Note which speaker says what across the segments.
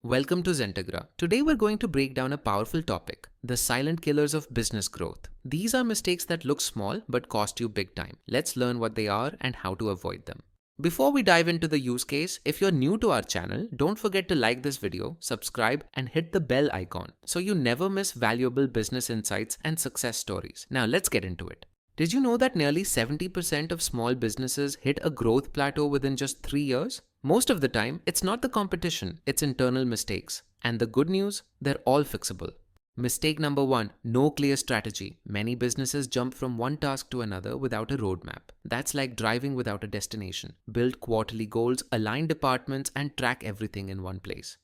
Speaker 1: Welcome to Zentegra. Today we're going to break down a powerful topic, the silent killers of business growth. These are mistakes that look small but cost you big time. Let's learn what they are and how to avoid them. Before we dive into the use case, if you're new to our channel, don't forget to like this video, subscribe, and hit the bell icon so you never miss valuable business insights and success stories. Now let's get into it. Did you know that nearly 70% of small businesses hit a growth plateau within just 3 years? Most of the time, it's not the competition, it's internal mistakes. And the good news, they're all fixable. Mistake number 1, no clear strategy. Many businesses jump from one task to another without a roadmap. That's like driving without a destination. Build quarterly goals, align departments, and track everything in one place.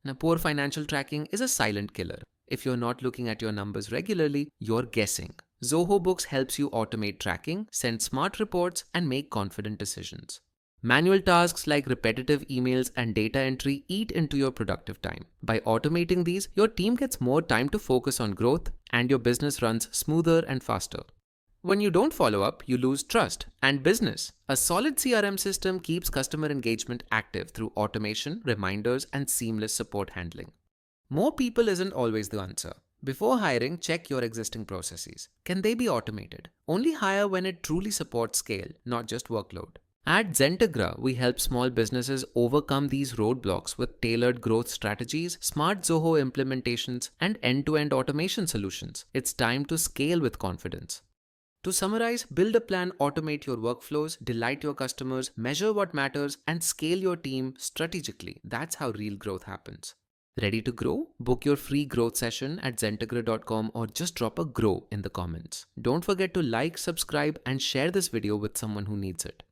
Speaker 1: Now, poor financial tracking is a silent killer. If you're not looking at your numbers regularly, you're guessing. Zoho Books helps you automate tracking, send smart reports, and make confident decisions. Manual tasks like repetitive emails and data entry eat into your productive time. By automating these, your team gets more time to focus on growth and your business runs smoother and faster. When you don't follow up, you lose trust and business. A solid CRM system keeps customer engagement active through automation, reminders, and seamless support handling. More people isn't always the answer. Before hiring, check your existing processes. Can they be automated? Only hire when it truly supports scale, not just workload. At Zentegra, we help small businesses overcome these roadblocks with tailored growth strategies, smart Zoho implementations, and end-to-end automation solutions. It's time to scale with confidence. To summarize, build a plan, automate your workflows, delight your customers, measure what matters, and scale your team strategically. That's how real growth happens. Ready to grow? Book your free growth session at zentegra.com or just drop a grow in the comments. Don't forget to like, subscribe, and share this video with someone who needs it.